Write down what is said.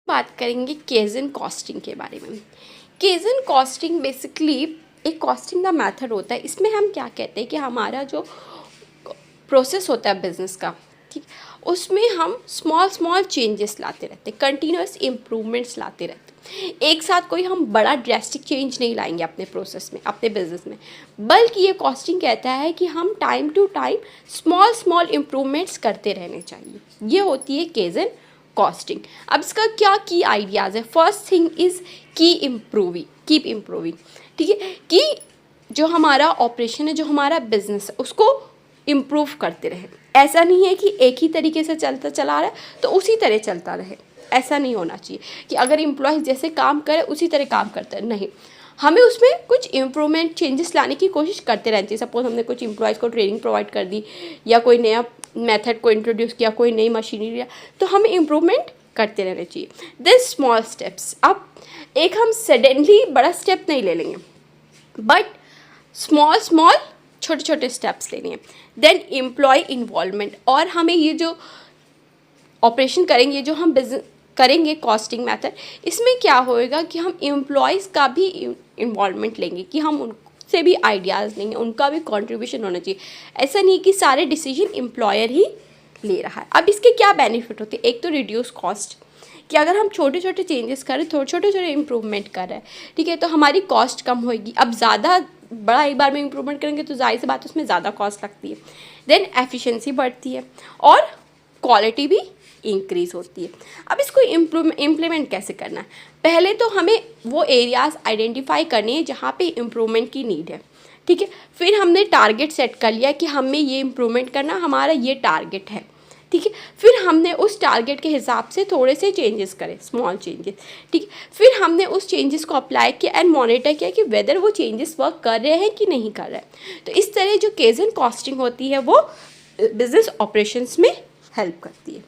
बात करेंगे केजन कॉस्टिंग के बारे में। केजन कॉस्टिंग बेसिकली एक कॉस्टिंग का मेथड होता है। इसमें हम क्या कहते हैं कि हमारा जो प्रोसेस होता है बिजनेस का, ठीक, उसमें हम स्मॉल चेंजेस लाते रहते हैं, कंटिन्यूस इम्प्रूवमेंट्स लाते रहते हैं। एक साथ कोई हम बड़ा ड्रेस्टिक चेंज नहीं लाएंगे अपने प्रोसेस में, अपने बिजनेस में, बल्कि ये कॉस्टिंग कहता है कि हम time to time small improvements करते रहने चाहिए। ये होती है केजन कॉस्टिंग। अब इसका क्या की आइडियाज़ है? First thing is keep improving, ठीक है, कि जो हमारा ऑपरेशन है, जो हमारा बिजनेस है, उसको इम्प्रूव करते रहे। ऐसा नहीं है कि एक ही तरीके से चलता चला रहा है तो उसी तरह चलता रहे, ऐसा नहीं होना चाहिए कि अगर एम्प्लॉय जैसे काम करे उसी तरह काम करता है, नहीं, हमें उसमें कुछ इम्प्रूवमेंट चेंजेस लाने की कोशिश करते रहते हैं। सपोज हमने कुछ एम्प्लॉयज़ को ट्रेनिंग प्रोवाइड कर दी या कोई नया मेथड को इंट्रोड्यूस किया, कोई नई मशीनरी लिया, तो हमें इम्प्रूवमेंट करते रहना चाहिए। दिस स्मॉल स्टेप्स, अब एक हम सडनली बड़ा स्टेप नहीं ले लेंगे, बट स्मॉल छोटे छोटे स्टेप्स लेने हैं। देन एम्प्लॉय इन्वॉल्वमेंट, और हमें ये जो ऑपरेशन करेंगे, जो हम बिजनेस करेंगे कॉस्टिंग मेथड, इसमें क्या होएगा कि हम एम्प्लॉयज़ का भी इन्वॉल्वमेंट लेंगे, कि हम उनसे भी आइडियाज़ लेंगे, उनका भी कंट्रीब्यूशन होना चाहिए। ऐसा नहीं कि सारे डिसीजन एम्प्लॉयर ही ले रहा है। अब इसके क्या बेनिफिट होते हैं? एक तो रिड्यूस कॉस्ट, कि अगर हम छोटे छोटे चेंजेस करें, छोटे छोटे इम्प्रूवमेंट कर रहे हैं, ठीक है, तो हमारी कॉस्ट कम होएगी। अब ज़्यादा बड़ा एक बार में इम्प्रूवमेंट करेंगे तो जाहिर सी बात है उसमें ज़्यादा कॉस्ट लगती है। देन एफिशिएंसी बढ़ती है और क्वालिटी भी इंक्रीज़ होती है। अब इसको इम्प्लीमेंट कैसे करना है? पहले तो हमें वो एरियाज़ आइडेंटिफाई करने हैं जहाँ पे इम्प्रूवमेंट की नीड है, ठीक है। फिर हमने टारगेट सेट कर लिया कि हमें ये इम्प्रूवमेंट करना, हमारा ये टारगेट है, ठीक है। फिर हमने उस टारगेट के हिसाब से थोड़े से चेंजेस करे, स्मॉल चेंजेस, ठीक है। फिर हमने उस चेंजेस को अप्लाई किया एंड मॉनिटर किया कि वेदर वो चेंजेस वर्क कर रहे हैं कि नहीं कर रहे हैं। तो इस तरह जो केजन कॉस्टिंग होती है वो बिजनेस ऑपरेशंस में हेल्प करती है।